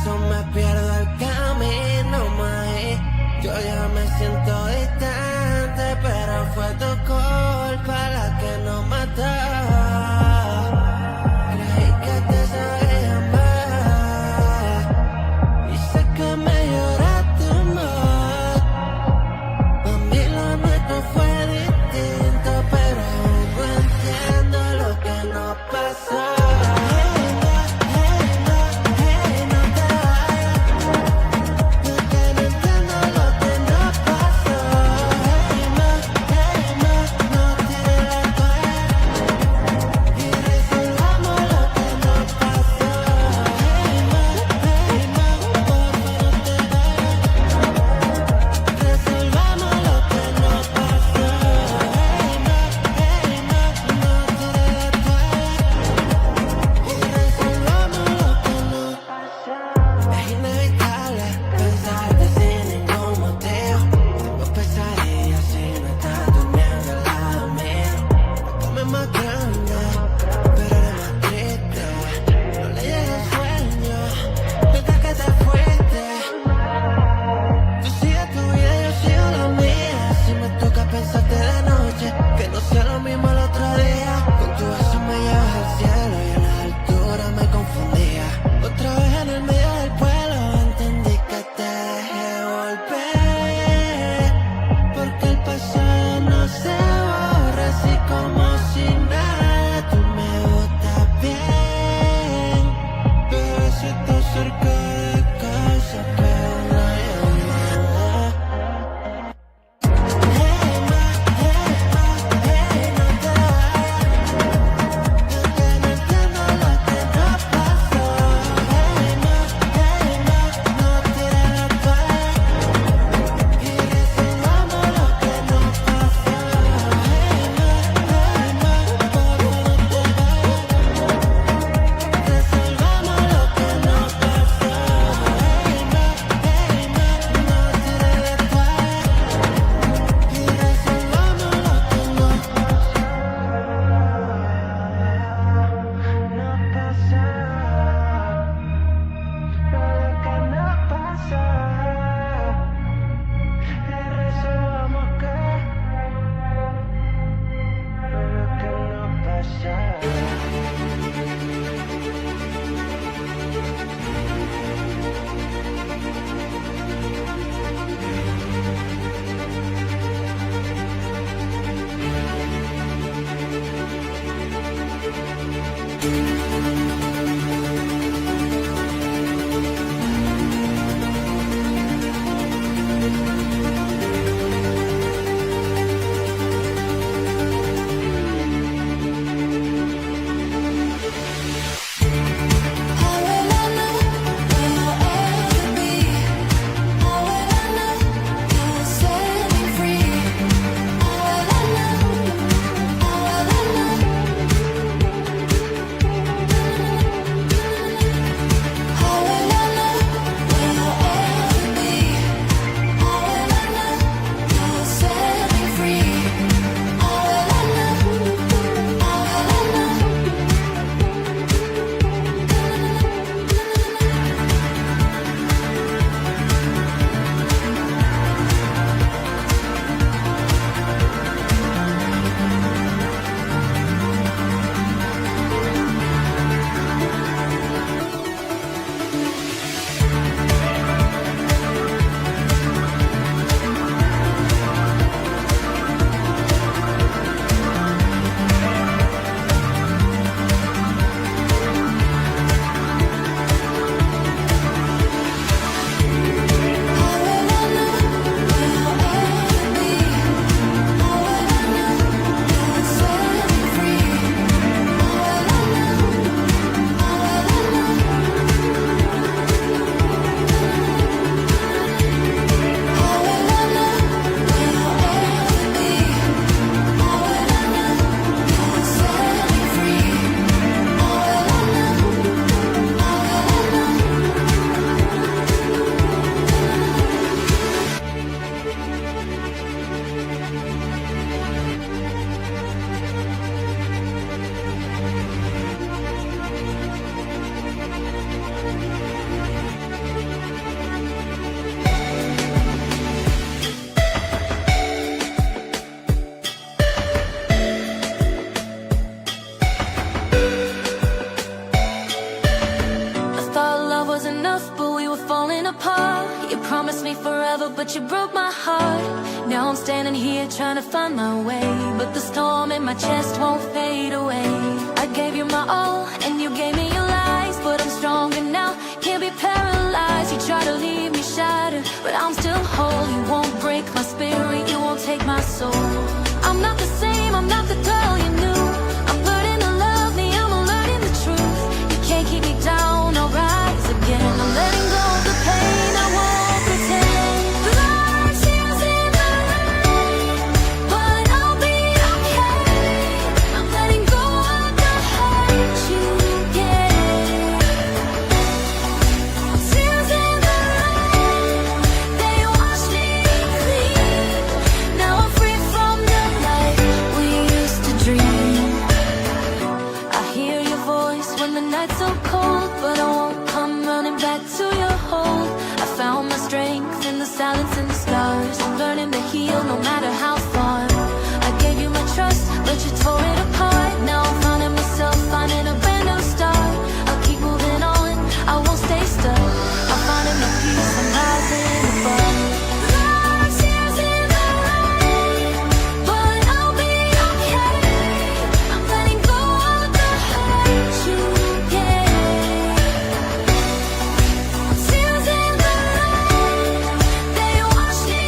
eso me pierdo el camino, maíz. Yo ya me siento distante, pero fue tu culpa la que nos mató. Creí que te sabía más y sé que me lloraste más. A mí lo nuestro fue distinto, pero aún no entiendo lo que nos pasó. No te vayas, enough, but we were falling apart. You promised me forever, but you broke my heart. Now I'm standing here trying to find my way, but the storm in my chest won't fade away. I gave you my all, and you gave me your lies, but I'm stronger now, can't be paralyzed. You try to leave me shattered, but I'm still whole. You won't break my spirit, you won't take my soul. I'm not the same, I'm not the girl you knew. I'm learning to love me, I'm learning the truth. You can't keep me down, I'll rise again. I'm letting go of the pain, I won't pretend. Life's tears in the rain, but I'll be okay. I'm letting go of the hurt you gave. Tears in the rain, they wash me clean. Now I'm free from the life we used to dream. I hear your voice when the night's so cold, but I won't come running back to your hold. I found my strength in the silence and the scars. I'm learning to heal no matter how far. I gave you my trust, but you tore it apart. Now I'm finding myself, finding a brand new start. I'll keep moving on, I won't stay stuck. I'm finding the peace, I'm rising above. Life's tears in the rain, but I'll be okay. I'm letting go of the hurt you gave. Tears in the rain, they wash me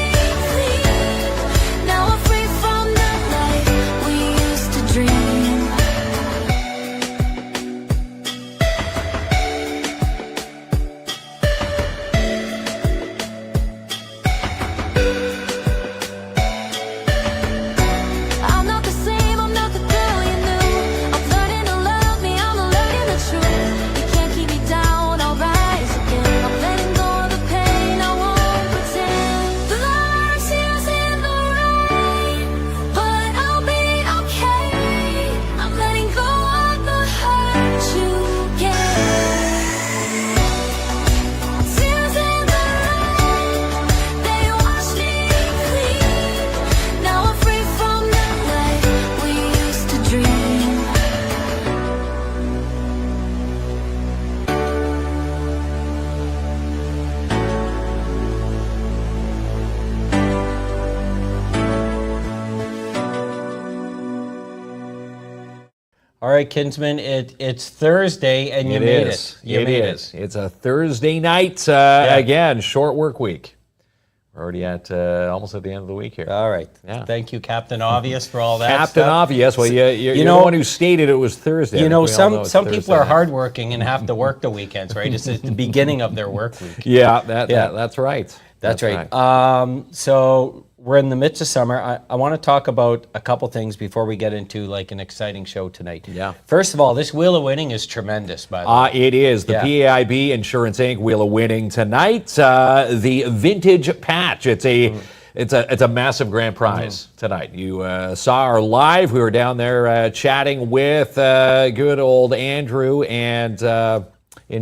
clean. Now I'm free from the life we used to dream. I'm not the same, I'm not the girl you knew. I'm learning to love me, I'm learning the truth. You can't keep me down, I'll rise again. I'm letting go of the pain, I won't pretend. Life's tears in the rain, but I'll be okay. I'm letting go of the hurt you gave. Tears in the rain, they wash me clean. Now I'm free from the life we used to dream. All right, Kinsman, it's Thursday, and you made it. You made it. It's a Thursday night. Again, short work week. We're already at almost at the end of the week here. All right. Yeah. Thank you, Captain Obvious, for all that Captain stuff. Obvious. Well, you're the one who stated it was Thursday. You I know, think we all it's some people Thursday are night. hardworking and have to work the weekends, right? It's at the beginning of their work week. Yeah, that's right. That's right. So we're in the midst of summer. I want to talk about a couple things before we get into like an exciting show tonight. Yeah. First of all, this Wheel of Winning is tremendous, by the way. It is. The PAIB Insurance Inc. Wheel of Winning tonight. The Vintage Patch. It's a massive grand prize tonight. You saw our live. We were down there chatting with good old Andrew and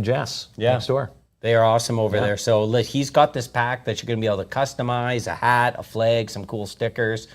Jess next door. They are awesome over there. So he's got this pack that you're going to be able to customize, a hat, a flag, some cool stickers.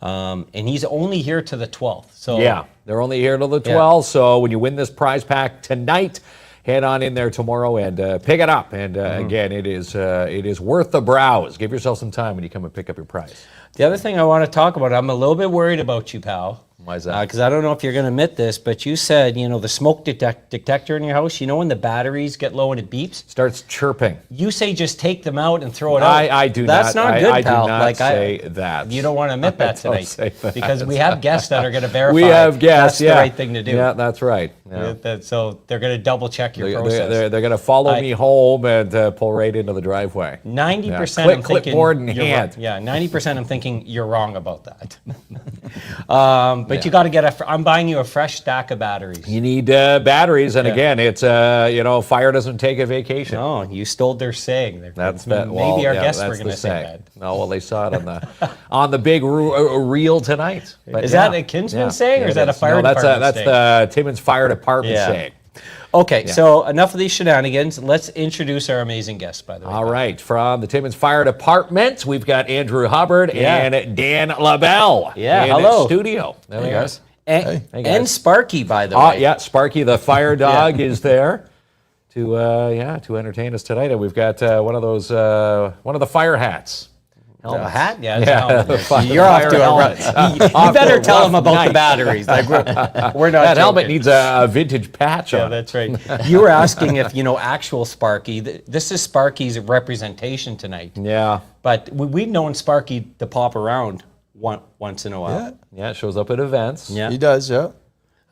And he's only here to the 12th. So yeah, they're only here till the 12th. So when you win this prize pack tonight, head on in there tomorrow and pick it up. And again, it is worth the browse. Give yourself some time when you come and pick up your prize. The other thing I want to talk about, I'm a little bit worried about you, pal. Why is that? Because I don't know if you're going to admit this, but you said, the smoke detector in your house, when the batteries get low and it beeps? Starts chirping. You say just take them out and throw it out. I do That's not. That's not good, I pal. do not say that. You don't want to admit that I don't tonight. say that. Because we have guests that are going to verify. We have guests, That's the right thing to do. Yeah, that's right. Yeah. So they're going to double check your process. They're going to follow me home and pull right into the driveway. 90% I'm thinking... Clipboard in hand. 90% I'm thinking you're wrong about that. But you got to get I'm buying you a fresh stack of batteries. You need batteries, and again, it's fire doesn't take a vacation. No, you stole their saying. That's maybe our guests were going to say that. No, well, they saw it on the big reel tonight. But is that a Kinsman saying, or is that a fire department saying? That's the Timmins Fire Department saying. Okay, so enough of these shenanigans. Let's introduce our amazing guests, by the way. All right, from the Timmins Fire Department, we've got Andrew Hubbard and Dan LaBelle in studio. There he is. And Sparky, by the way. Yeah, Sparky the fire dog is there to entertain us tonight. And we've got one of the fire hats. Oh, a hat? Yeah, You're off to a run. You better tell them about the batteries. Like we're not. That helmet joking. needs a vintage patch Yeah, on it. that's right. You were asking if actual Sparky. This is Sparky's representation tonight. Yeah. But we've known Sparky to pop around once in a while. Yeah, it shows up at events. Yeah. He does, yeah.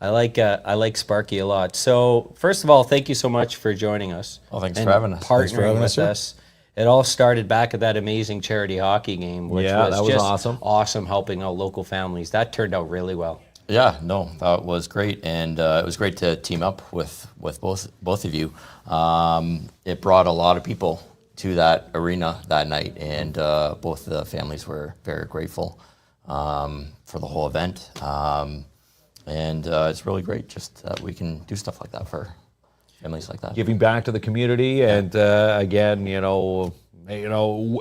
I like Sparky a lot. So first of all, thank you so much for joining us. Oh, thanks and for having us. Thanks for Partnering having with us here. us. It all started back at that amazing charity hockey game, which Yeah, was that was just awesome. awesome, helping out local families. That turned out really well. Yeah, no, that was great, and it was great to team up with both of you. It brought a lot of people to that arena that night, and both the families were very grateful for the whole event. And it's really great just that we can do stuff like that for families like that. Giving back to the community, and again,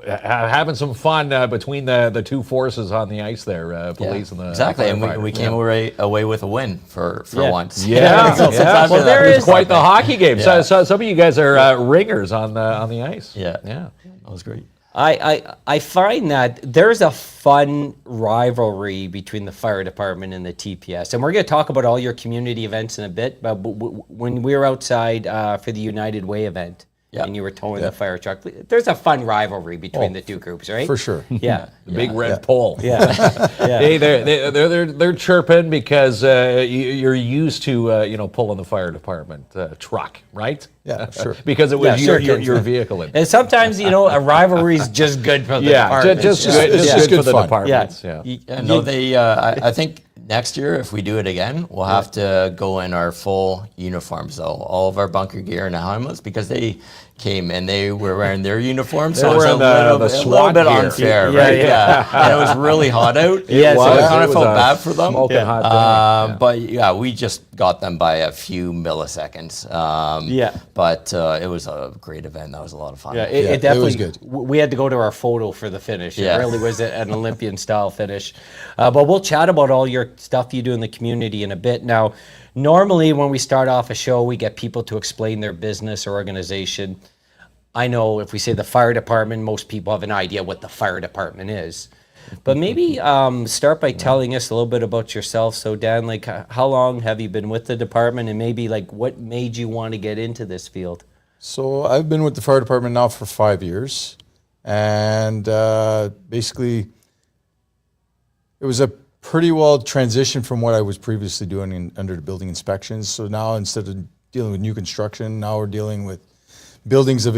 having some fun between the two forces on the ice there, police and the exactly, and firefighters. we came away with a win for Yeah. once. Yeah, So since after well, that, it was quite the hockey game. Yeah. So some of you guys are ringers on the ice. Yeah, Yeah. that was great. I find that there's a fun rivalry between the fire department and the TPS, and we're going to talk about all your community events in a bit. But when we were outside for the United Way event, and you were towing the fire truck, there's a fun rivalry between the two groups, right? For sure. Yeah. The big red pole. Yeah. Hey, they're chirping because you're used to pulling the fire department truck, right? Yeah, sure. Because it was sure, your vehicle. And sometimes, a rivalry is just good for the Yeah, department. just just good good for the fun. departments. Yeah. Yeah. Yeah, no, they. I think next year, if we do it again, we'll have to go in our full uniforms, though. All of our bunker gear and helmets, because they came and they were wearing their uniforms, so it was wearing a the little SWAT bit gear. unfair, Yeah, right? yeah. And it was really hot out. Yeah, so so I it kind of was felt a bad for them. smoking hot day. But yeah, we just got them by a few milliseconds. But it was a great event. That was a lot of fun. Yeah, Yeah, it definitely. it was good. We had to go to our photo for the finish. Yeah. It really was an Olympian-style finish. But we'll chat about all your stuff you do in the community in a bit. Now, normally when we start off a show, we get people to explain their business or organization. I know if we say the fire department, most people have an idea what the fire department is. But maybe start by telling us a little bit about yourself. So Dan, how long have you been with the department, and maybe what made you want to get into this field? So I've been with the fire department now for 5 years, and basically it was a pretty well transition from what I was previously doing under the building inspections. So now instead of dealing with new construction, now we're dealing with buildings in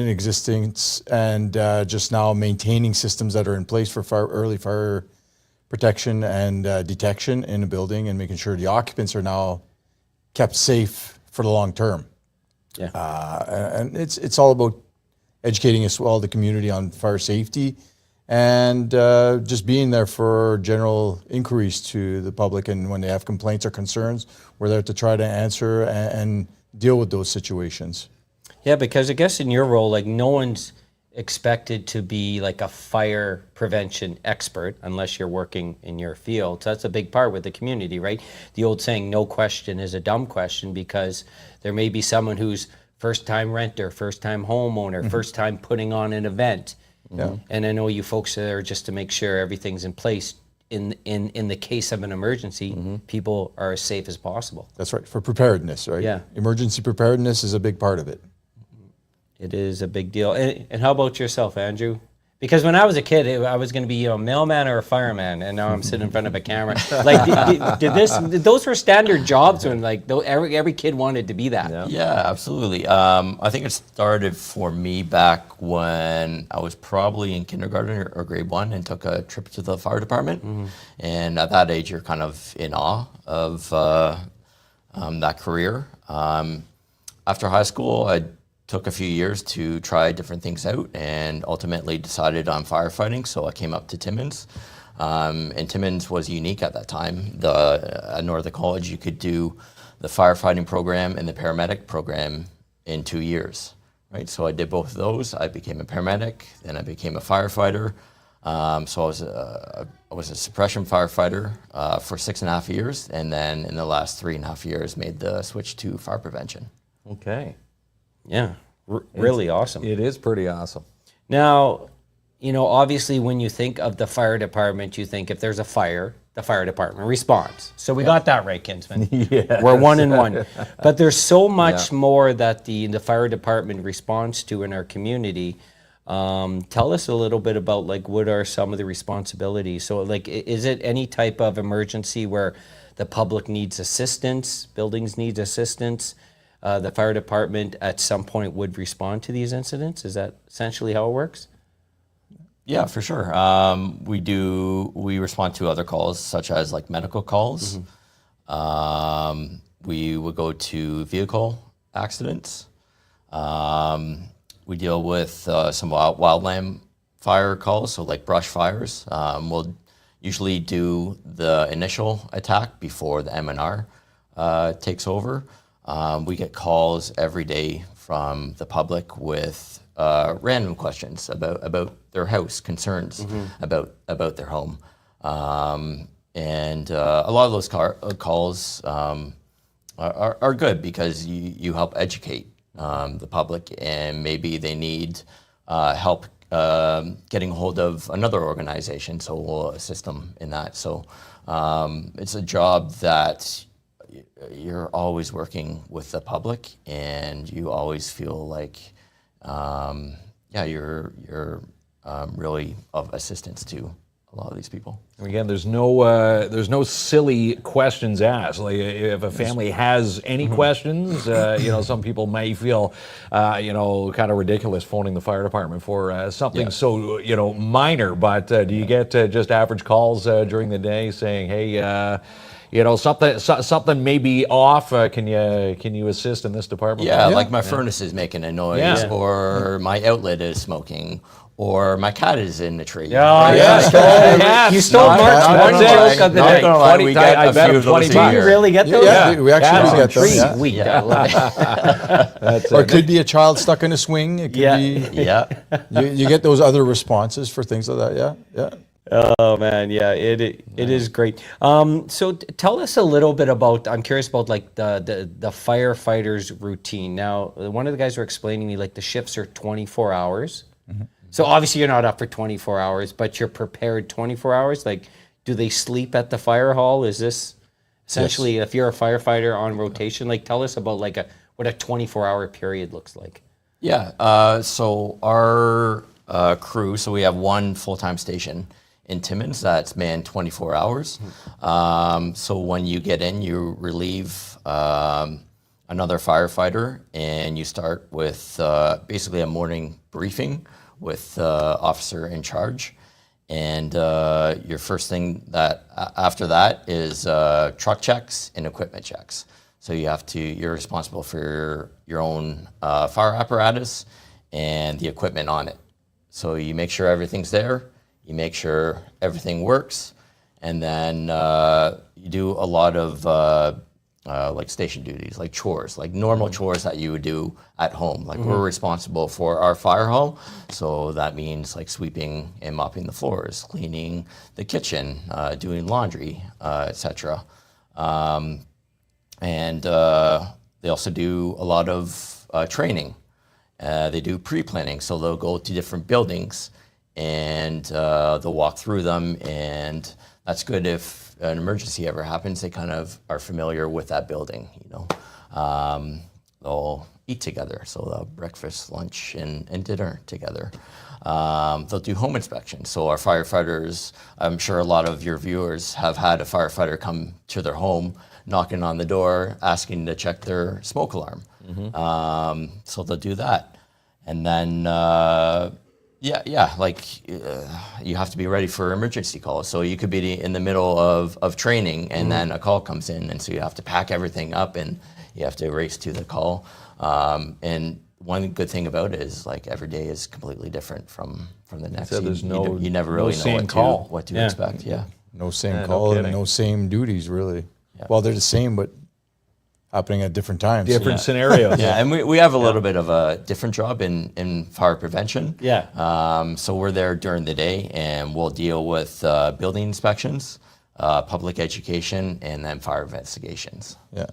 existence, and just now maintaining systems that are in place for early fire protection and detection in a building, and making sure the occupants are now kept safe for the long term. Yeah. And it's all about educating as well the community on fire safety, and just being there for general inquiries to the public, and when they have complaints or concerns, we're there to try to answer and deal with those situations. Yeah, because I guess in your role, no one's expected to be a fire prevention expert unless you're working in your field. So that's a big part with the community, right? The old saying, no question is a dumb question, because there may be someone who's first-time renter, first-time homeowner, first time putting on an event. Yeah. And I know you folks are there just to make sure everything's in place. In the case of an emergency, people are as safe as possible. That's right, for preparedness, right? Yeah. Emergency preparedness is a big part of it. It is a big deal. And how about yourself, Andrew? Because when I was a kid, I was going to be a mailman or a fireman, and now I'm sitting in front of a camera. Those were standard jobs when every kid wanted to be that. Yeah, absolutely. I think it started for me back when I was probably in kindergarten or grade 1 and took a trip to the fire department. And at that age, you're kind of in awe of that career. After high school, I took a few years to try different things out, and ultimately decided on firefighting. So I came up to Timmins. And Timmins was unique at that time. At Northern College, you could do the firefighting program and the paramedic program in 2 years, right? So I did both of those. I became a paramedic, then I became a firefighter. So I was a suppression firefighter for 6.5 years, and then in the last 3.5 years made the switch to fire prevention. Okay. Yeah, really awesome. It is pretty awesome. Now, obviously when you think of the fire department, you think if there's a fire, the fire department responds. So we got that right, Kinsman. Yes. We're 1 and 1. But there's so much more that the fire department responds to in our community. Tell us a little bit about what are some of the responsibilities? So is it any type of emergency where the public needs assistance, buildings need assistance, the fire department at some point would respond to these incidents? Is that essentially how it works? Yeah, for sure. We respond to other calls, such as medical calls. We would go to vehicle accidents. We deal with some wildland fire calls, so brush fires. We'll usually do the initial attack before the M&R takes over. We get calls every day from the public with random questions about their house, concerns about their home. And a lot of those calls are good because you help educate the public, and maybe they need help getting a hold of another organization, so we'll assist them in that. So it's a job that you're always working with the public, and you always feel like you're really of assistance to a lot of these people. Again, there's no silly questions asked. If a family has any questions, some people may feel, kind of ridiculous phoning the fire department for something so, minor. But do you get just average calls during the day saying, hey, something may be off. Can you assist in this department? Yeah, my furnace is making a noise, or my outlet is smoking, or my cat is in the tree. You stole Mark's one joke of the day. We get a few of those Do you really get those? Yeah, we actually do get those. Tree. Yeah. Sweet. I love it. Or it could be a child stuck in a swing. It could be. You get those other responses for things like that. Yeah. Oh man, yeah, it is great. So tell us a little bit about. I'm curious about the firefighters' routine. Now, one of the guys were explaining to me the shifts are 24 hours. So obviously you're not up for 24 hours, but you're prepared 24 hours. Do they sleep at the fire hall? Is this essentially if you're a firefighter on rotation? Tell us about what a 24-hour period looks like. Yeah. So our crew. So we have one full-time station in Timmins that's manned 24 hours. So when you get in, you relieve another firefighter, and you start with basically a morning briefing with the officer in charge. And your first thing after that is truck checks and equipment checks. So you're responsible for your own fire apparatus and the equipment on it. So you make sure everything's there. You make sure everything works, and then you do a lot of station duties, chores, normal chores that you would do at home. We're responsible for our fire hall, so that means sweeping and mopping the floors, cleaning the kitchen, doing laundry, etc. And they also do a lot of training. They do pre-planning, so they'll go to different buildings and they'll walk through them, and that's good if an emergency ever happens. They kind of are familiar with that building, They'll eat together, so they'll have breakfast, lunch, and dinner together. They'll do home inspections. So our firefighters, I'm sure a lot of your viewers have had a firefighter come to their home, knocking on the door, asking to check their smoke alarm. So they'll do that. And then you have to be ready for emergency calls. So you could be in the middle of training, and then a call comes in, and so you have to pack everything up and you have to race to the call. And one good thing about it is every day is completely different from the next. So there's you never really know what to expect. Yeah. No same call and no same duties really. Yeah. Well, they're the same, but happening at different times. Different scenarios. Yeah, and we have a little bit of a different job in fire prevention. Yeah. So we're there during the day, and we'll deal with building inspections, public education, and then fire investigations. Yeah.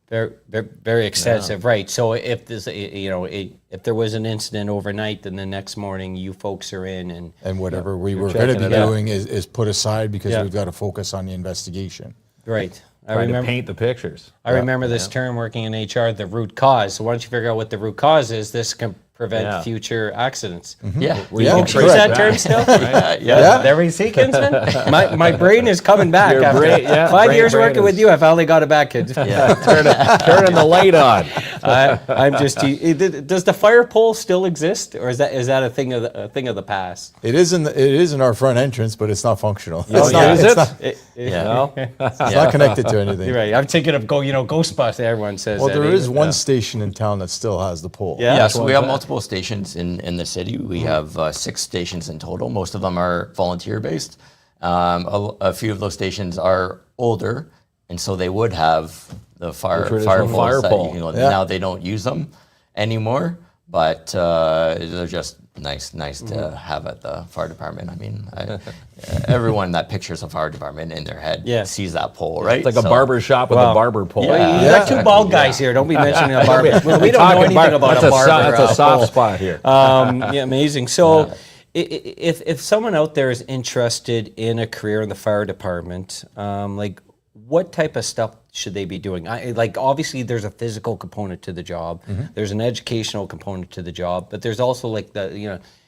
very extensive, right? So if this, if there was an incident overnight, then the next morning you folks are in and whatever we were going to be doing is put aside because we've got to focus on the investigation. Right. I Trying remember to paint the pictures. I remember this term working in HR, the root cause. So once you figure out what the root cause is, this can prevent future accidents. Yeah. We Yeah, can Folks trace use that back. term still? Yeah. There we see, Kinsman. My brain is coming back Your after brain- yeah, 5 brain- years brain working with is- you. I finally got it back, kids. Yeah. Turning the light on. I'm just. Does the fire pole still exist, or is that a thing of the past? It is in our front entrance, but it's not functional. Oh, It's not, is it's it? not, Yeah. it's not connected to anything. You're right. I'm thinking of Ghostbusters. Everyone says. Well, that, there eh? is one station in town that still has the pole. Yeah. Yeah, so we one's have that? multiple stations in the city. We have 6 stations in total. Most of them are volunteer based. A few of those stations are older, and so they would have the fire traditional poles fire that pole. you can go. Yeah. Now they don't use them anymore, but they're just nice to have at the fire department. I mean, everyone that pictures a fire department in their head sees that pole, right? It's like a So- barber shop with a barber pole. Yeah. You got two bald guys here. Don't be mentioning a barber. We don't know anything about a barber. That's a soft pole. spot here. Yeah, amazing. So, if someone out there is interested in a career in the fire department, like what type of stuff should they be doing? Like obviously, there's a physical component to the job. There's an educational component to the job, but there's also like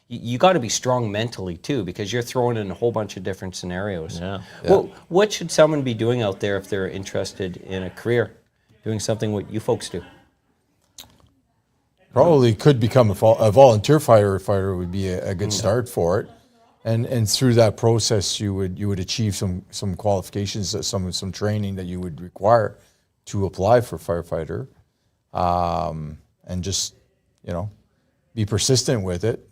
you got to be strong mentally too, because you're thrown in a whole bunch of different scenarios. Yeah. Well, what should someone be doing out there if they're interested in a career, doing something what you folks do? Probably could become a volunteer firefighter would be a good start for it, and through that process you would achieve some qualifications, some training that you would require to apply for firefighter, and just be persistent with it.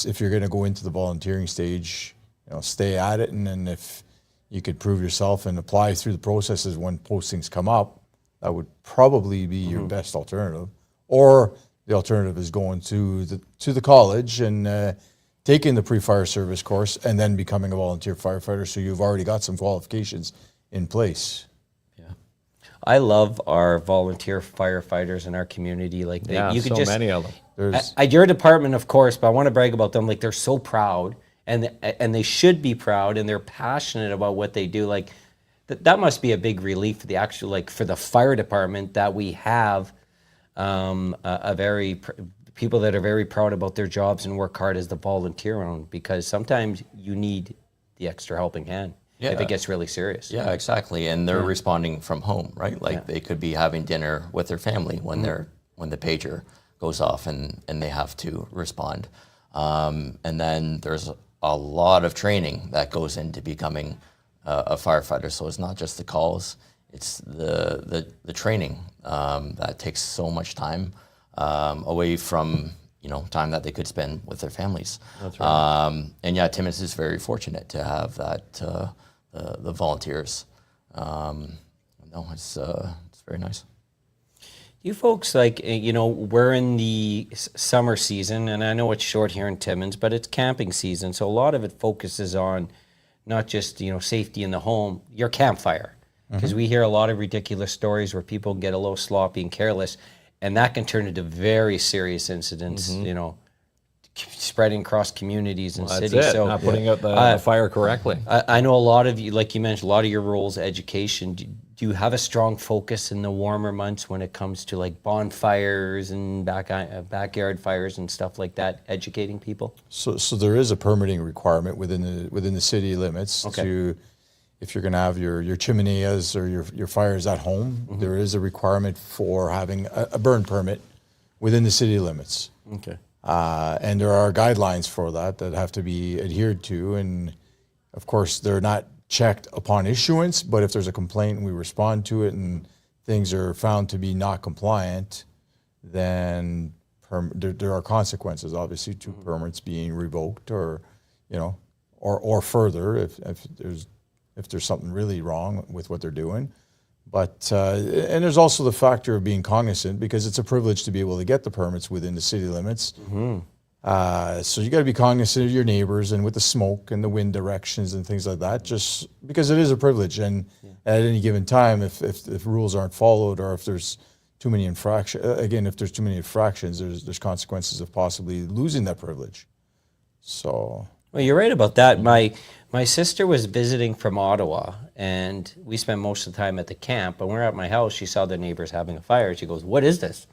If you're going to go into the volunteering stage, stay at it, and then if you could prove yourself and apply through the processes when postings come up, that would probably be your best alternative. Or the alternative is going to the college and taking the pre-fire service course and then becoming a volunteer firefighter. So you've already got some qualifications in place. Yeah, I love our volunteer firefighters in our community. Like you could so just many of them. at your department, of course, but I want to brag about them. Like they're so proud, and they should be proud, and they're passionate about what they do. Like that must be a big relief for the actual for the fire department that we have. People that are very proud about their jobs and work hard as the volunteer on, because sometimes you need the extra helping hand if it gets really serious. Yeah, exactly. And they're responding from home, right? Like they could be having dinner with their family when when the pager goes off and they have to respond. And then there's a lot of training that goes into becoming a firefighter. So it's not just the calls, it's the training that takes so much time away from time that they could spend with their families. That's right. And yeah, Timmins is very fortunate to have that the volunteers. It's very nice. You folks, we're in the summer season, and I know it's short here in Timmins, but it's camping season, so a lot of it focuses on not just safety in the home, your campfire. Because we hear a lot of ridiculous stories where people get a little sloppy and careless, and that can turn into very serious incidents, spreading across communities and cities. That's it. So Not putting out the fire correctly. I know a lot of you, like you mentioned, a lot of your roles, education. Do you have a strong focus in the warmer months when it comes to like bonfires and backyard fires and stuff like that, educating people? So there is a permitting requirement within the city limits if you're going to have your chimeneas or your fires at home, there is a requirement for having a burn permit within the city limits. Okay. And there are guidelines for that have to be adhered to. And of course, they're not checked upon issuance, but if there's a complaint and we respond to it and things are found to be not compliant, then there are consequences, obviously, to permits being revoked or further if there's something really wrong with what they're doing. But and there's also the factor of being cognizant, because it's a privilege to be able to get the permits within the city limits. So you got to be cognizant of your neighbors and with the smoke and the wind directions and things like that, just because it is a privilege. And at any given time, if rules aren't followed or if there's too many infractions, if there's too many infractions, there's consequences of possibly losing that privilege. So. Well, you're right about that. My sister was visiting from Ottawa, and we spent most of the time at the camp. And when we were at my house, she saw the neighbors having a fire. She goes, "What is this?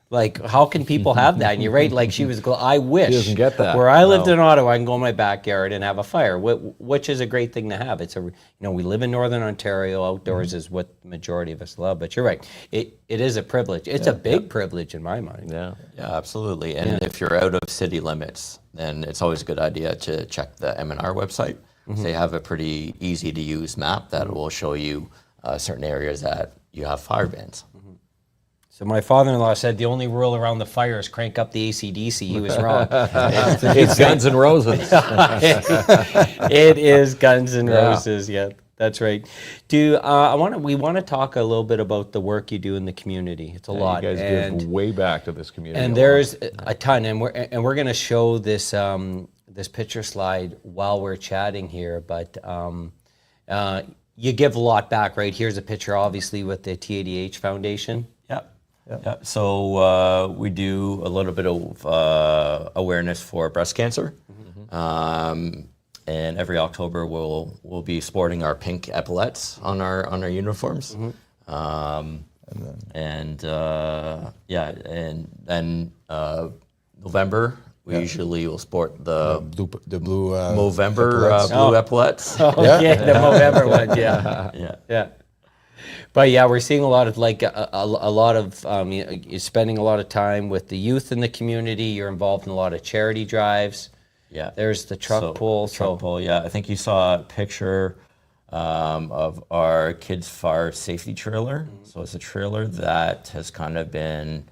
Like, how can people have that?" And you're right. Like, she was, I wish. She doesn't get that. Where I lived in Ottawa, I can go in my backyard and have a fire, which is a great thing to have. It's we live in Northern Ontario. Outdoors is what the majority of us love. But you're right. It is a privilege. It's a big privilege in my mind. Yeah. Yeah, absolutely. And if you're out of city limits, then it's always a good idea to check the M&R website. They have a pretty easy to use map that will show you certain areas that you have fire bans. So my father-in-law said the only rule around the fire is crank up the AC/DC. He was wrong. It's Guns N' Roses. It is Guns N' Roses. Yeah, that's right. We want to talk a little bit about the work you do in the community. It's a lot. You guys give way back to this community. And there's a ton, and we're going to show this this picture slide while we're chatting here. But you give a lot back, right? Here's a picture, obviously, with the TADH Foundation. Yeah. So we do a little bit of awareness for breast cancer, and every October we'll be sporting our pink epaulets on our uniforms, and then November we usually will sport the blue Movember epaulets. blue epaulets. Oh, yeah, the Movember one. Yeah. But yeah, we're seeing a lot of a lot of you're spending a lot of time with the youth in the community. You're involved in a lot of charity drives. Yeah, there's the truck pull. Truck pull. Yeah, I think you saw a picture of our kids' fire safety trailer. So it's a trailer that has kind of been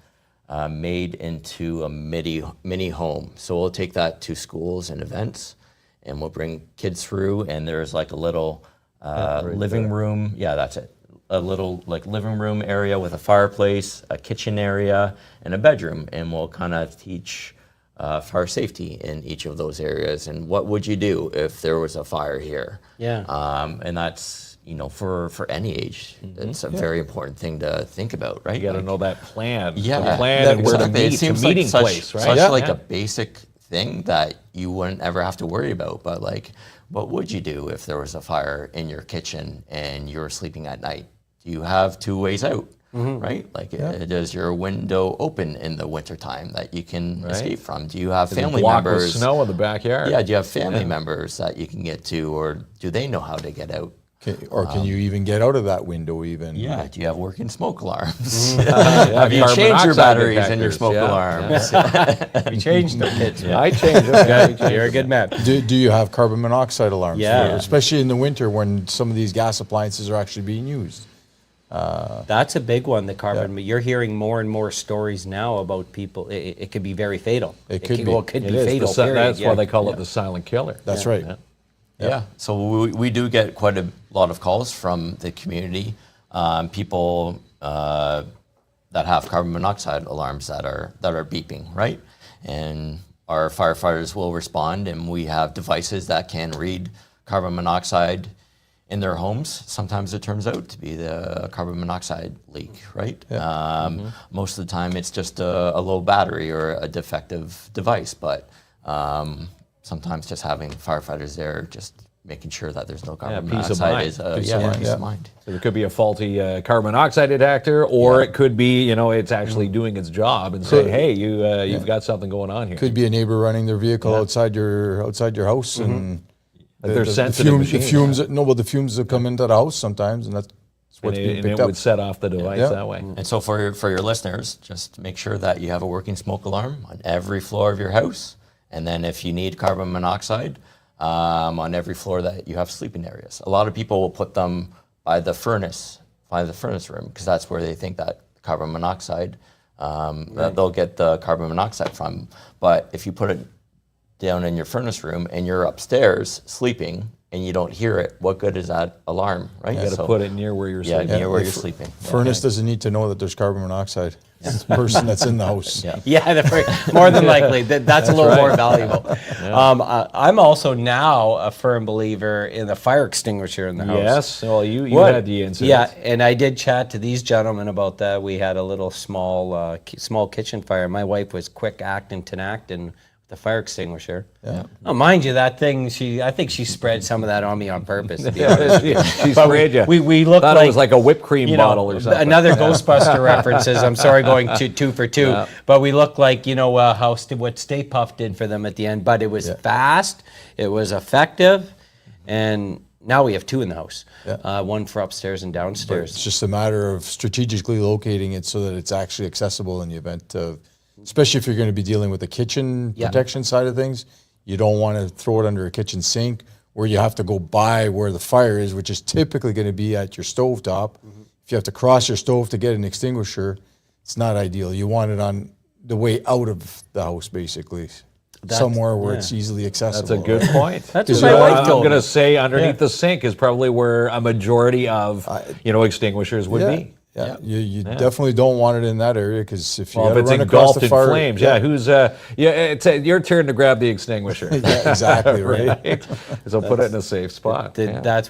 made into a mini home. So we'll take that to schools and events, and we'll bring kids through. And there's like a little living room. Yeah, that's it. A little living room area with a fireplace, a kitchen area, and a bedroom, and we'll kind of teach fire safety in each of those areas. And what would you do if there was a fire here? Yeah. And that's for any age, it's a very important thing to think about, right? You got to know that plan. Yeah, the plan and where to exactly. meet, It seems a meeting like place, right? Such a basic thing that you wouldn't ever have to worry about. But what would you do if there was a fire in your kitchen and you were sleeping at night? Do you have two ways out, right? Does your window open in the wintertime that you can escape from? Do you have family members? With snow in the backyard. Yeah, do you have family members that you can get to, or do they know how to get out? Can you even get out of that window even? Yeah, do you have working smoke alarms? Have you changed your batteries in your smoke alarms? You changed them, kids. Yeah, I changed them. You're a good man. Do you have carbon monoxide alarms? Yeah. Especially in the winter when some of these gas appliances are actually being used. That's a big one, the carbon. You're hearing more and more stories now about people. It could be very fatal. It could be. It could be fatal. That's why they call it the silent killer. That's right. Yeah. So we do get quite a lot of calls from the community, people that have carbon monoxide alarms that are beeping, right? And our firefighters will respond, and we have devices that can read carbon monoxide in their homes. Sometimes it turns out to be the carbon monoxide leak, right? Most of the time it's just a low battery or a defective device, but sometimes just having firefighters there, just making sure that there's no carbon monoxide is peace of mind. So there could be a faulty carbon monoxide detector, or it could be, it's actually doing its job and saying, hey, you've got something going on here. Could be a neighbor running their vehicle outside your house and they're sensitive the fumes that come into the house sometimes, and that's what's being picked it up. would set off the device that way. And so for your listeners, just make sure that you have a working smoke alarm on every floor of your house. And then if you need carbon monoxide, on every floor that you have sleeping areas. A lot of people will put them by the furnace room, because that's where they think that carbon monoxide, that they'll get the carbon monoxide from. But if you put it down in your furnace room and you're upstairs sleeping and you don't hear it, what good is that alarm, right? You got to put it near where you're yeah, sleeping. near where the you're fur- sleeping. Furnace doesn't need to know that there's carbon monoxide. It's the person that's in the house. Yeah. Yeah, more than likely. That's a little right. more valuable. I'm also now a firm believer in the fire extinguisher in the house. Yes. Well, you What- had the incident. Yeah, and I did chat to these gentlemen about that. We had a little small kitchen fire. My wife was quick acting with the fire extinguisher. Yeah. Oh, mind you, that thing, I think she spread some of that on me on purpose, to be honest. She sprayed you. We looked Thought like, it was like a whipped cream you know, bottle or something. Another Ghostbuster references. I'm sorry, going two for two, Yeah. but we looked like what Stay Puft did for them at the end. But it was fast, it was effective, and now we have two in the house. Yeah. One for upstairs and downstairs. It's just a matter of strategically locating it so that it's actually accessible in the event of, especially if you're going to be dealing with the kitchen Yeah. protection side of things. You don't want to throw it under a kitchen sink where you have to go by where the fire is, which is typically going to be at your stovetop. If you have to cross your stove to get an extinguisher, it's not ideal. You want it on the way out of the house, basically. Somewhere where it's easily accessible. That's a good point. That's Because, what my wife I'm told going to me. say underneath the sink is probably where a majority of extinguishers would Yeah. be. Yeah, you definitely don't want it in that area because if you Well, gotta if it's run across engulfed the in fire, flames, who's it's your turn to grab the extinguisher. yeah, exactly right. Right? So put it in a safe spot. Yeah.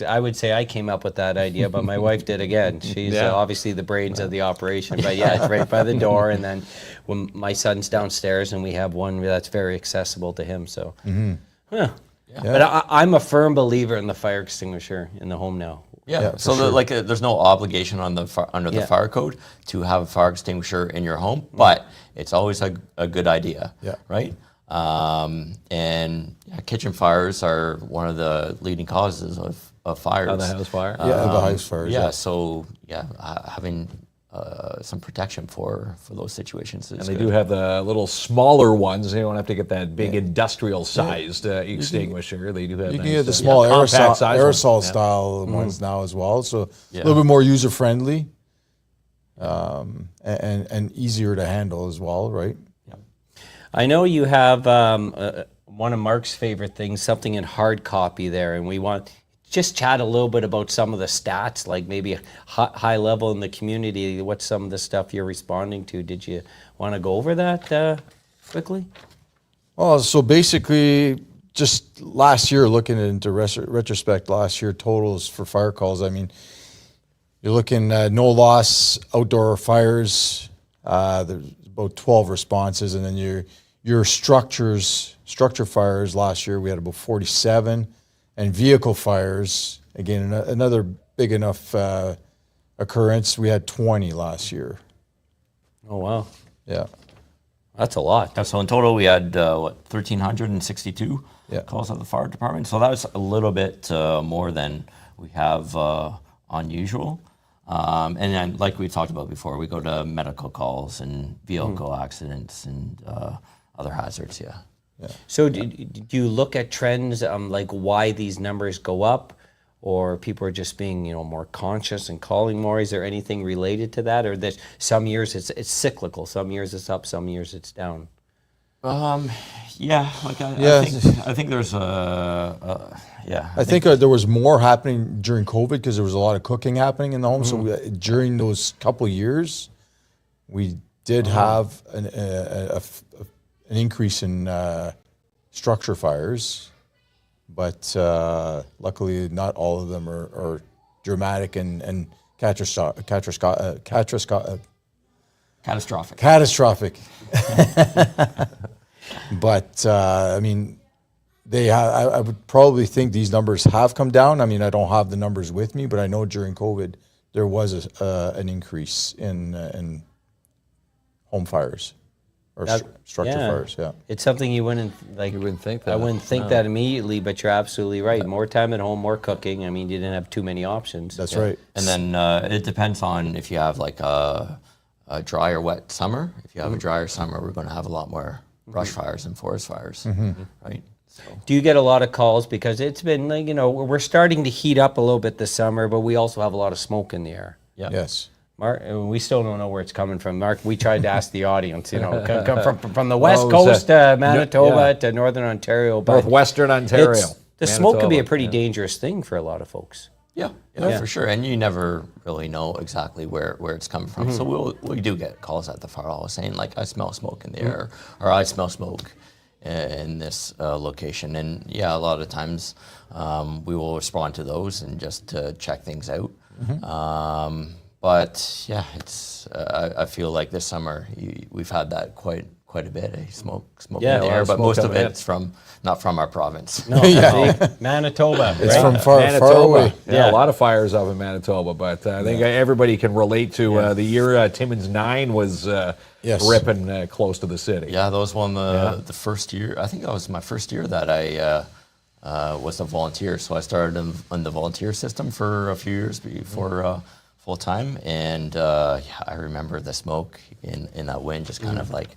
I would say I came up with that idea, but my wife did again. She's obviously the brains of the operation. But yeah, it's right by the door, and then when my son's downstairs, and we have one that's very accessible to him. So, but I'm a firm believer in the fire extinguisher in the home now. Yeah, for so sure. there's no obligation on under the Yeah. fire code to have a fire extinguisher in your home, but it's always a good idea, Yeah. right? And kitchen fires are one of the leading causes of fires. On the house fire. Yeah, the house fires. Yeah, so having some protection for those situations is And they good. do have the little smaller ones. They don't have to get that big industrial-sized extinguisher. They do have. You can nice, get the small compact size ones. aerosol style ones now as well, so Yeah. a little bit more user friendly, and easier to handle as well, right? I know you have one of Mark's favorite things, something in hard copy there, and we want just chat a little bit about some of the stats, like maybe high level in the community. What's some of the stuff you're responding to? Did you want to go over that quickly? Well, so basically, just last year, looking into retrospect, last year totals for fire calls. I mean, you're looking at no loss outdoor fires. There's about 12 responses, and then your structure fires last year we had about 47, and vehicle fires again another big enough occurrence. We had 20 last year. Oh wow, Yeah. that's a lot. Yeah, so in total, we had 1,362 Yeah. calls at the fire department. So that was a little bit more than we have unusual. And then, like we talked about before, we go to medical calls and vehicle accidents and other hazards. Yeah. So do you look at trends, like why these numbers go up, or people are just being more conscious and calling more? Is there anything related to that, or that some years it's cyclical, some years it's up, some years it's down? Yeah, like I think there's I think there was more happening during COVID because there was a lot of cooking happening in the home. So during those couple of years, we did have an increase in structure fires, but luckily not all of them are dramatic and catastrophic. But I mean, I would probably think these numbers have come down. I mean, I don't have the numbers with me, but I know during COVID there was an increase in home fires or structure fires. Yeah, It's something you wouldn't like. You wouldn't think that. I wouldn't think that immediately, but you're absolutely right. More time at home, more cooking. I mean, you didn't have too many options. that's right. And then it depends on if you have like a dry or wet summer. If you have a drier summer, we're going to have a lot more brush fires and forest fires, right? So. Do you get a lot of calls because it's been like we're starting to heat up a little bit this summer, but we also have a lot of smoke in the air. Yeah. Yes. Mark, we still don't know where it's coming from. Mark, we tried to ask the audience, come from the West Well, it was, Coast, Manitoba to Northern Ontario. But Northwestern Ontario. The smoke could be a Manitoba, pretty yeah. dangerous thing for a lot of folks. Yeah, for sure. And you never really know exactly where it's coming from. So we do get calls at the fire hall saying, like, I smell smoke in the air, or I smell smoke in this location. And yeah, a lot of times we will respond to those and just to check things out. But yeah, it's I feel like this summer we've had that quite a bit. Smoke Yeah, in the a lot air, of but smoke most of coming in. it's not from our province. No, see, Manitoba. It's right? from far Manitoba. away. Yeah, a lot of fires up in Manitoba, but I think everybody can relate to the year Timmins 9 was Yes. ripping close to the city. Yeah, that was one of the first year. I think that was my first year that I was a volunteer. So I started in the volunteer system for a few years before full time, and yeah, I remember the smoke in that wind just kind of like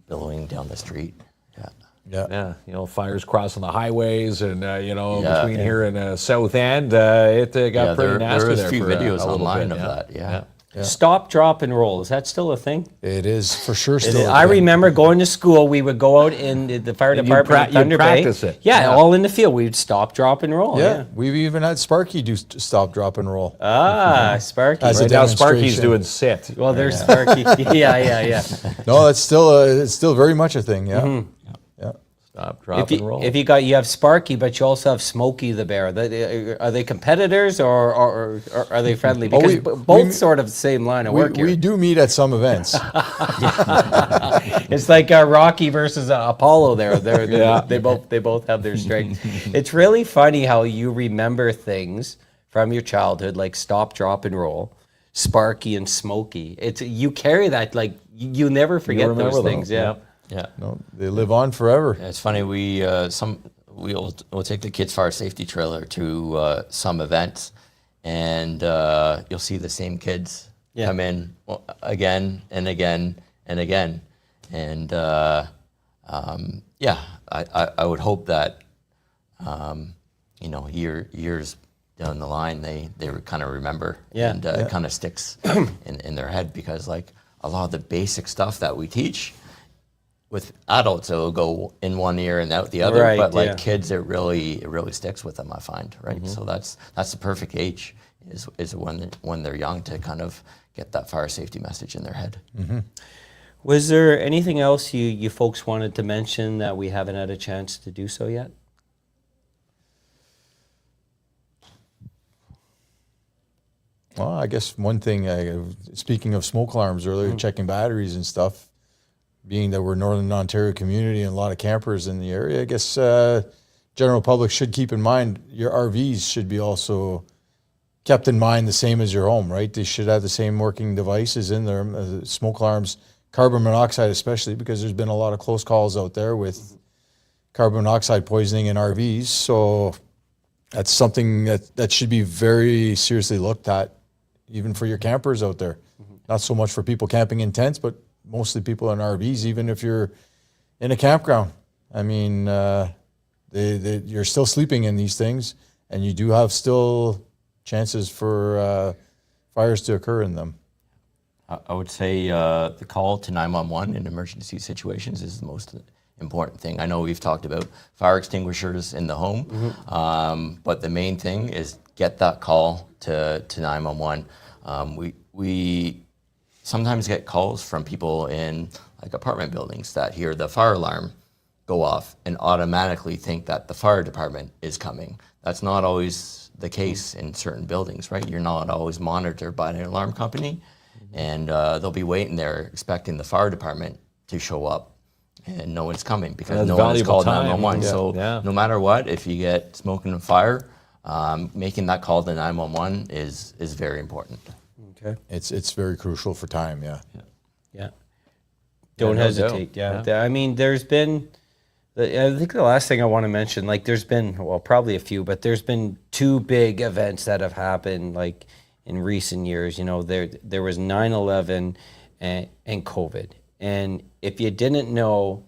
billowing down the street. Yeah. Yeah. Yeah, you know, fires crossing the highways, and you know, Yeah. between here and South End, it got Yeah, pretty nasty there was there a few for videos a little online bit, of that. Yeah. Stop, drop, and roll. Is that still a thing? It is for sure still. I remember going to school. We would go out in the fire And department in you'd Thunder Bay. practice it. Yeah, Yeah. all in the field. We'd stop, drop, and roll. Yeah, we've even had Sparky do stop, drop, and roll. Ah, Sparky. As a Right now, Sparky's demonstration. doing sit. Well, there's Sparky. Yeah. No, it's still very much a thing. Yeah, yeah. Stop, drop, and roll. If you have Sparky, but you also have Smokey the bear. Are they competitors or are they friendly? Because we- both we- sort of the same line of work We here. do meet at some events. It's like Rocky versus Apollo. Yeah. They both have their strength. It's really funny how you remember things from your childhood, like stop, drop, and roll, Sparky and Smokey. You carry that, like you never forget remember those them. things. Yeah. Yeah. No, they live on forever. Yeah, it's funny. We'll take the kids' fire safety trailer to some events, and you'll see the same kids come in again and again and again, and yeah, I would hope that you know years down the line they kind of remember and it kind of sticks in their head, because like a lot of the basic stuff that we teach. With adults, it'll go in one ear and out the other. Right, but like yeah. kids, it really sticks with them. I find, right? So that's the perfect age is when they're young to kind of get that fire safety message in their head. Was there anything else you folks wanted to mention that we haven't had a chance to do so yet? Well, I guess one thing, speaking of smoke alarms earlier, checking batteries and stuff, being that we're Northern Ontario community and a lot of campers in the area, I guess general public should keep in mind your RVs should be also kept in mind the same as your home, right? They should have the same working devices in there, smoke alarms, carbon monoxide especially, because there's been a lot of close calls out there with carbon monoxide poisoning in RVs. So that's something that should be very seriously looked at, even for your campers out there. Not so much for people camping in tents, but mostly people in RVs, even if you're in a campground. I mean, you're still sleeping in these things, and you do have still chances for fires to occur in them. I would say the call to 911 in emergency situations is the most important thing. I know we've talked about fire extinguishers in the home, but the main thing is get that call to 911. We sometimes get calls from people in like apartment buildings that hear the fire alarm go off and automatically think that the fire department is coming. That's not always the case in certain buildings, right? You're not always monitored by an alarm company, and they'll be waiting there expecting the fire department to show up, and no one's coming because That's no one's valuable called time. 911. Yeah. So Yeah. no matter what, if you get smoke and fire, making that call to 911 is very important. Okay. It's very crucial for time, yeah. Yeah. Don't no hesitate. doubt. Yeah. I mean, there's been, I think the last thing I want to mention, like there's been, well, probably a few, but there's been two big events that have happened like in recent years. You know, there was 9/11 and COVID. And if you didn't know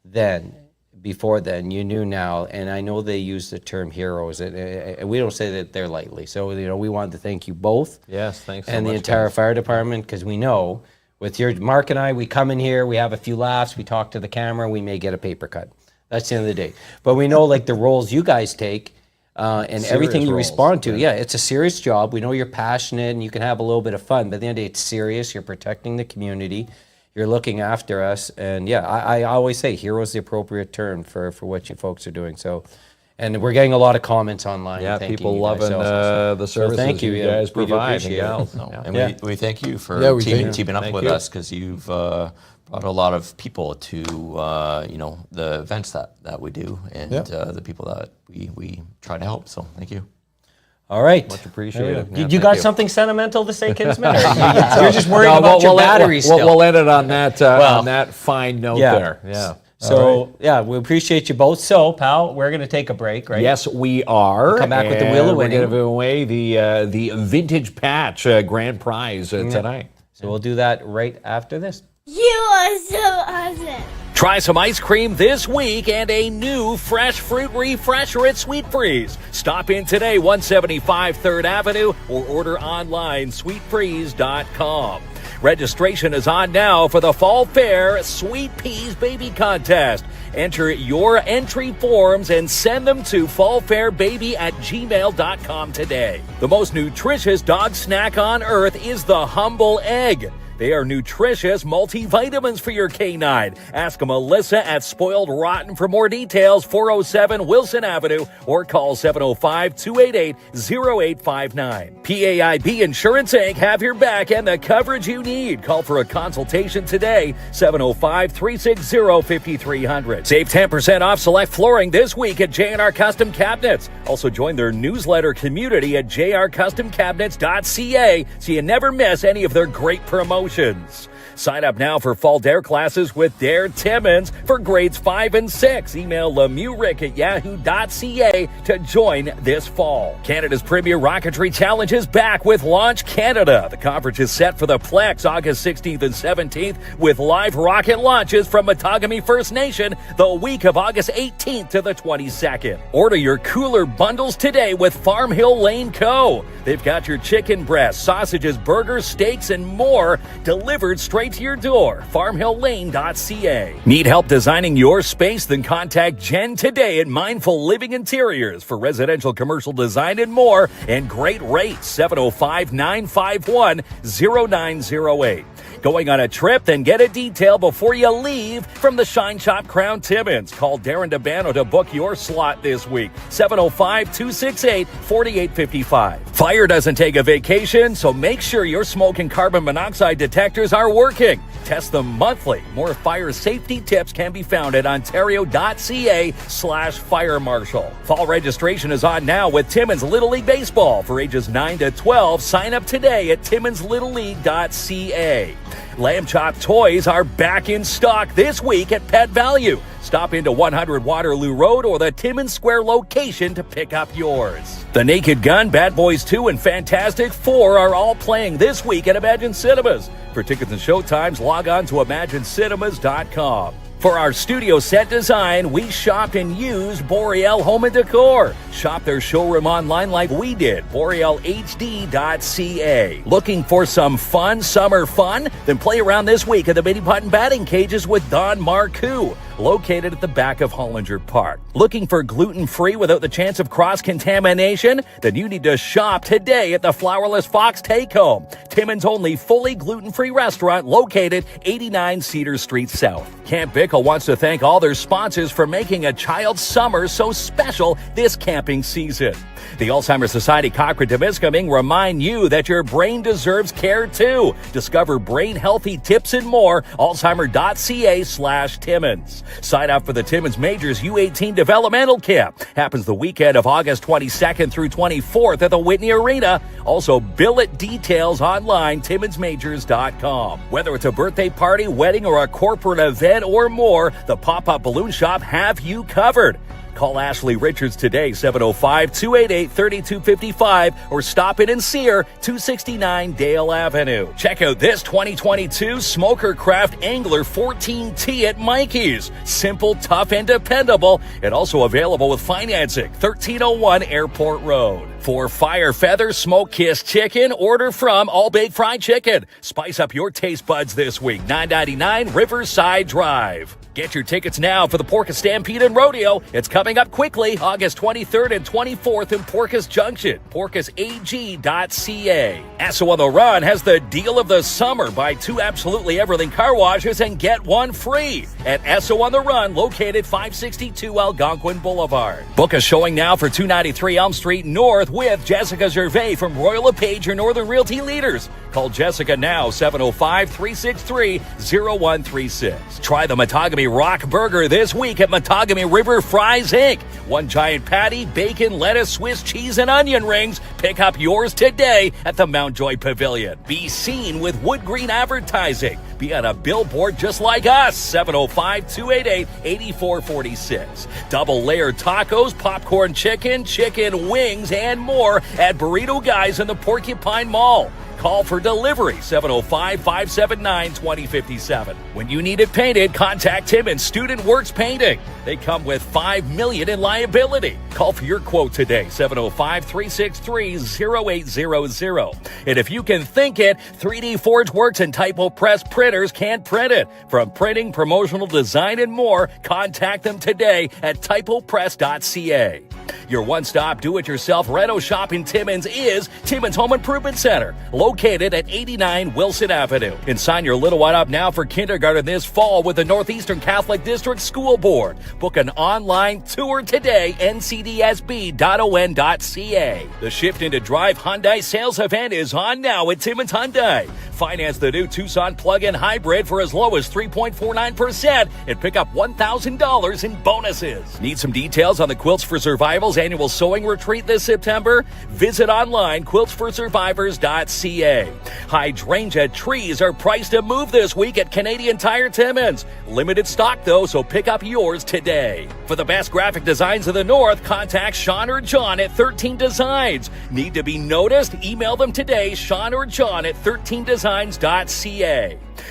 then, before then, you knew now. And I know they use the term heroes, and we don't say that they're lightly. So, you know, we wanted to thank you both. Yes, thanks so And the much, entire guys. fire department, because we know with your Mark and I, we come in here, we have a few laughs, we talk to the camera, we may get a paper cut. That's the end of the day. But we know like the roles you guys take and everything you roles, respond to. Yeah, it's a serious job. We know you're passionate and you can have a little bit of fun, but at the end of the day, it's serious. You're protecting the community. You're looking after us. And yeah, I always say hero is the appropriate term for what you folks are doing. So, and we're getting a lot of comments online. Yeah, thanking people you guys. loving the services thank you. you Yeah, guys we do provide. appreciate it. gals. No, Yeah. and Yeah. we thank you for Yeah, we thank you. teaming up Thank with you. us, because you've brought a lot of people to the events that we do, and the people that we try to help. So thank you. All right. Much appreciated. Yeah, You thank got you. something sentimental to say, Kinsman? You're just worried No, about your we'll end- batteries we'll, still. we'll end it on that fine note Yeah. there. Yeah. So, yeah, we appreciate you both. So, pal, we're going to take a break, right? Yes, we are. Come back with the Wheel of and we're Winning. giving away the Vintage Patch grand prize tonight. So we'll do that right after this. You are so awesome. Try some ice cream this week and a new fresh fruit refresher at Sweet Freeze. Stop in today, 175 3rd Avenue, or order online, sweetfreeze.com. Registration is on now for the Fall Fair Sweet Peas Baby Contest. Enter your entry forms and send them to fallfairbaby@gmail.com today. The most nutritious dog snack on earth is the Humble Egg. They are nutritious multivitamins for your canine. Ask Melissa at Spoiled Rotten for more details, 407 Wilson Avenue, or call 705-288-0859. PAIB Insurance Inc. have your back and the coverage you need. Call for a consultation today, 705-360-5300. Save 10% off select flooring this week at J&R Custom Cabinets. Also join their newsletter community at jrcustomcabinets.ca so you never miss any of their great promotions. Sign up now for fall DARE classes with DARE Timmins for grades 5 and 6. Email lemurick@yahoo.ca to join this fall. Canada's premier rocketry challenge is back with Launch Canada. The conference is set for the Plex August 16th and 17th with live rocket launches from Matagami First Nation the week of August 18th to the 22nd. Order your cooler bundles today with Farm Hill Lane Co. They've got your chicken breasts, sausages, burgers, steaks, and more delivered straight to your door. FarmHillLane.ca. Need help designing your space? Then contact Jen today at Mindful Living Interiors for residential, commercial design, and more, and great rates. 705-951-0908. Going on a trip? Then get a detail before you leave from the Shine Shop Crown Timmins. Call Darren DeBano to book your slot this week. 705-268-4855. Fire doesn't take a vacation, so make sure your smoke and carbon monoxide detectors are working. Test them monthly. More fire safety tips can be found at ontario.ca/fire marshal. Fall registration is on now with Timmins Little League Baseball for ages 9 to 12. Sign up today at timminslittleleague.ca. Lamb Chop toys are back in stock this week at Pet Value. Stop into 100 Waterloo Road or the Timmins Square location to pick up yours. The Naked Gun, Bad Boys 2, and Fantastic Four are all playing this week at Imagine Cinemas. For tickets and showtimes, log on to imaginecinemas.com. For our studio set design, we shop and use Boreal Home and Decor. Shop their showroom online like we did, borealhd.ca. Looking for some fun summer fun? Then play around this week at the Mini Putt and Batting Cages with Don Marcoux, located at the back of Hollinger Park. Looking for gluten-free without the chance of cross-contamination? Then you need to shop today at the Flourless Fox Take Home, Timmins' only fully gluten-free restaurant located 89 Cedar Street South. Camp Bickle wants to thank all their sponsors for making a child's summer so special this camping season. The Alzheimer's Society Cochrane-Temiskaming remind you that your brain deserves care too. Discover brain-healthy tips and more, alzheimer.ca/Timmins. Sign up for the Timmins Majors U18 Developmental Camp. Happens the weekend of August 22nd through 24th at the Whitney Arena. Also, billet details online, timminsmajors.com. Whether it's a birthday party, wedding, or a corporate event or more, the Pop-Up Balloon Shop have you covered. Call Ashley Richards today, 705-288-3255, or stop in and see her, 269 Dale Avenue. Check out this 2022 Smoker Craft Angler 14T at Mikey's. Simple, tough, and dependable, and also available with financing, 1301 Airport Road. For Fire Feather Smoke Kiss Chicken, order from All Baked Fried Chicken. Spice up your taste buds this week, $9.99 Riverside Drive. Get your tickets now for the Porpoise Stampede and Rodeo. It's coming up quickly, August 23rd and 24th in Porpoise Junction. PorpoiseAG.ca. Esso on the Run has the deal of the summer. Buy 2 Absolutely Everything car washes and get 1 free at Esso on the Run, located 562 Algonquin Boulevard. Book a showing now for 293 Elm Street North with Jessica Gervais from Royal LePage, your Northern Realty leaders. Call Jessica now, 705-363-0136. Try the Matagami Rock Burger this week at Matagami River Fries, Inc. 1 giant patty, bacon, lettuce, Swiss cheese, and onion rings. Pick up yours today at the Mountjoy Pavilion. Be seen with Wood Green Advertising. Be on a billboard just like us, 705-288-8446. Double layered tacos, popcorn chicken, chicken wings, and more at Burrito Guys in the Porcupine Mall. Call for delivery, 705-579-2057. When you need it painted, contact Timmins Student Works Painting. They come with $5 million in liability. Call for your quote today, 705-363-0800. And if you can think it, 3D Forge Works and Typo Press printers can print it. From printing, promotional design, and more, contact them today at typopress.ca. Your one-stop do-it-yourself reno shop in Timmins is Timmins Home Improvement Center, located at 89 Wilson Avenue. And sign your little one up now for kindergarten this fall with the Northeastern Catholic District School Board. Book an online tour today, ncdsb.on.ca. The Shift into Drive Hyundai sales event is on now at Timmins Hyundai. Finance the new Tucson plug-in hybrid for as low as 3.49% and pick up $1,000 in bonuses. Need some details on the Quilts for Survival's annual sewing retreat this September? Visit online quiltsforsurvivors.ca. Hydrangea trees are priced to move this week at Canadian Tire Timmins. Limited stock though, so pick up yours today. For the best graphic designs of the North, contact Sean or John at 13 Designs. Need to be noticed? Email them today, Sean or John at 13designs.ca.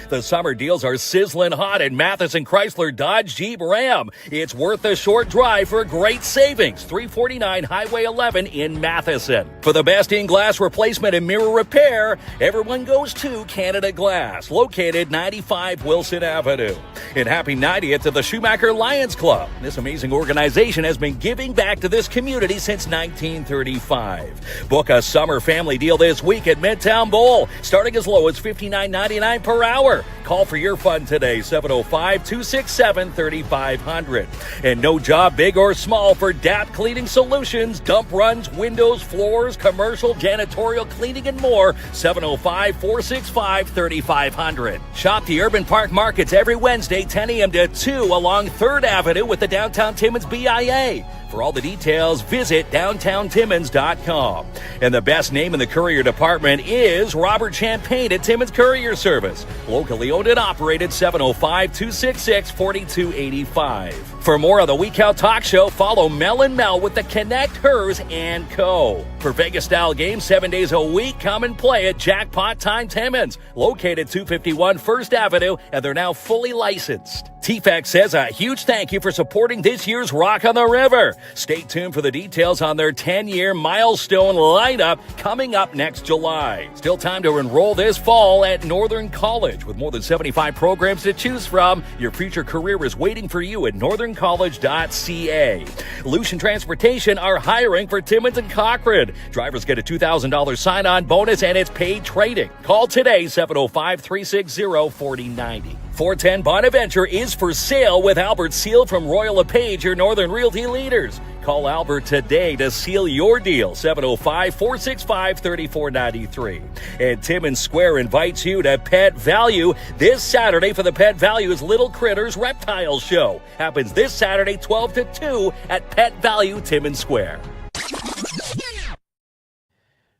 The summer deals are sizzling hot at Matheson Chrysler Dodge Jeep Ram. It's worth a short drive for great savings. 349 Highway 11 in Matheson. For the best in-glass replacement and mirror repair, everyone goes to Canada Glass, located 95 Wilson Avenue. And happy 90th to the Schumacher Lions Club. This amazing organization has been giving back to this community since 1935. Book a summer family deal this week at Midtown Bowl, starting as low as $59.99 per hour. Call for your fun today, 705-267-3500. And no job big or small for DAP Cleaning Solutions, dump runs, windows, floors, commercial, janitorial cleaning, and more, 705-465-3500. Shop the Urban Park Markets every Wednesday, 10 a.m. to 2 along 3rd Avenue with the Downtown Timmins BIA. For all the details, visit downtowntimmins.com. And the best name in the courier department is Robert Champagne at Timmins Courier Service. Locally owned and operated, 705-266-4285. For more of the Week Out Talk Show, follow Mel and Mel with the Connect Hers and Co. For Vegas-style games 7 days a week, come and play at Jackpot Time Timmins, located 251 First Avenue, and they're now fully licensed. TFAC says a huge thank you for supporting this year's Rock on the River. Stay tuned for the details on their 10-year milestone lineup coming up next July. Still time to enroll this fall at Northern College. With more than 75 programs to choose from, your future career is waiting for you at northerncollege.ca. Lucian Transportation are hiring for Timmins and Cochrane. Drivers get a $2,000 sign-on bonus and it's paid trading. Call today, 705-360-4090. 410 Bonaventure is for sale with Albert Seal from Royal LePage, your Northern Realty leaders. Call Albert today to seal your deal, 705-465-3493. And Timmins Square invites you to Pet Value this Saturday for the Pet Value's Little Critters Reptile Show. Happens this Saturday, 12 to 2 at Pet Value Timmins Square.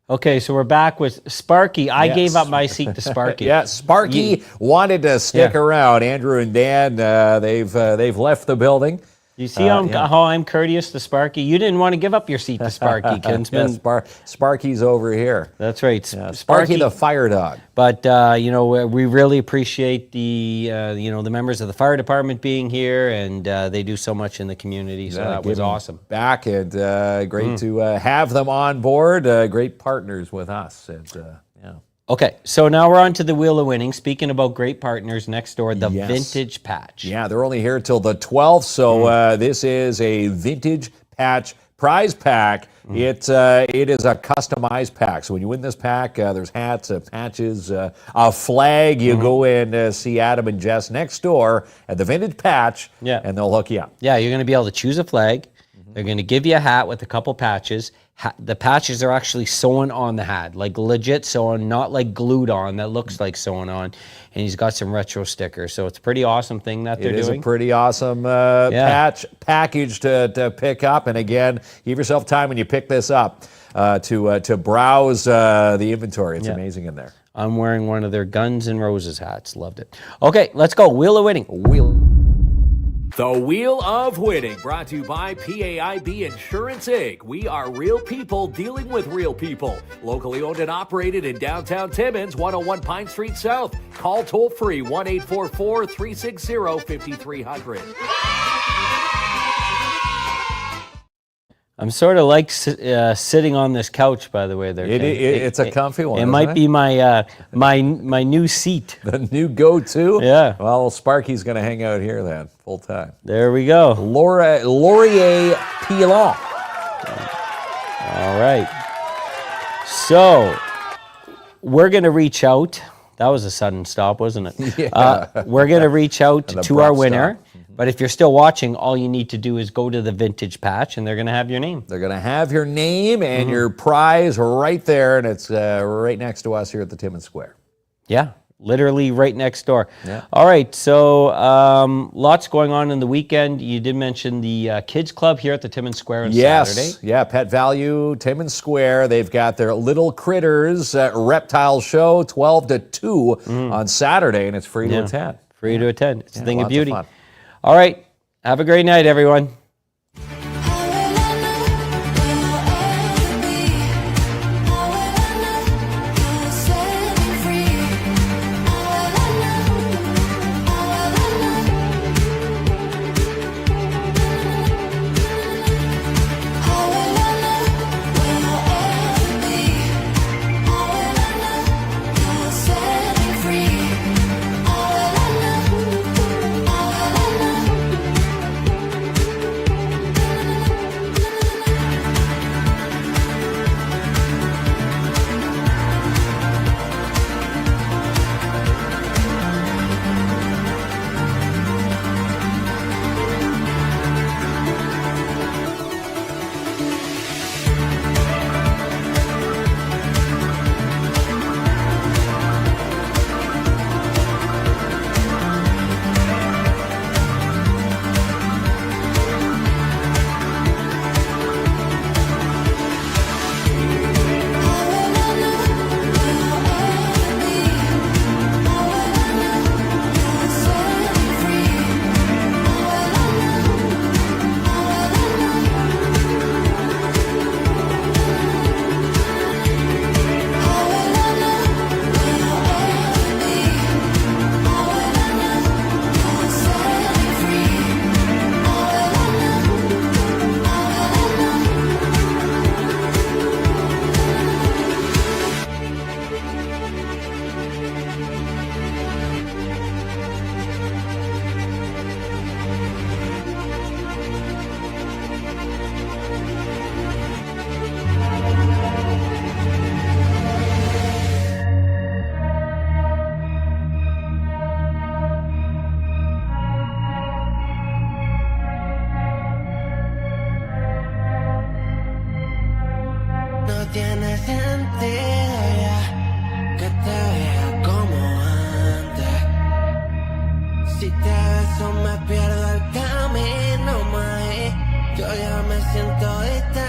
Okay, so we're back with Sparky. I gave up my seat to Sparky. Yeah, Sparky wanted to stick around. Andrew and Dan, they've left the building. You see how I'm courteous to Sparky? You didn't want to give up your seat to Sparky, Kinsman. Sparky's over here. That's right. Sparky the fire dog. But, we really appreciate the members of the fire department being here, and they do so much in the community, so that was awesome. Back, and great to have them on board. Great partners with us. And, Okay, so now we're on to the Wheel of Winning. Speaking about great partners next door, the Yes. Vintage Patch. Yeah, they're only here till the 12th, so this is a Vintage Patch prize pack. It is a customized pack. So when you win this pack, there's hats, patches, a flag. You go and see Adam and Jess next door at the Vintage Patch, and they'll hook you up. Yeah, you're going to be able to choose a flag. They're going to give you a hat with a couple patches. The patches are actually sewn on the hat, like legit sewn, not like glued on. That looks like sewn on. And he's got some retro stickers. So it's a pretty awesome thing that they're doing. It is a pretty awesome patch package to pick up. And again, give yourself time when you pick this up to browse the inventory. It's amazing in there. I'm wearing one of their Guns N' Roses hats. Loved it. Okay, let's go. Wheel of Winning. The Wheel of Winning, brought to you by PAIB Insurance Inc. We are real people dealing with real people. Locally owned and operated in downtown Timmins, 101 Pine Street South. Call toll free 1-844-360-5300. I'm sort of like sitting on this couch, by the way. There, it's a comfy one. It might be my my new seat. The new go-to. Yeah. Well, Sparky's going to hang out here then, full time. There we go. Laurier Pilon. All right. So we're going to reach out. That was a sudden stop, wasn't it? Yeah. We're going to reach out to our winner. Stop. But if you're still watching, all you need to do is go to the Vintage Patch, and they're going to have your name. They're going to have your name and your prize right there, and it's right next to us here at the Timmins Square. Yeah, literally right next door. Yeah. All right, so lots going on in the weekend. You did mention the Kids Club here at the Timmins Square on Saturday. Yeah, Pet Value, Timmins Square. They've got their Little Critters reptile show, 12 to 2 on Saturday, and it's free to attend. Free to attend. It's a thing of lots beauty. fun. All right, have a great night, everyone. No tiene sentido ya que te vea como antes. Si te beso me pierdo el camino, mae. Yo ya me siento distante.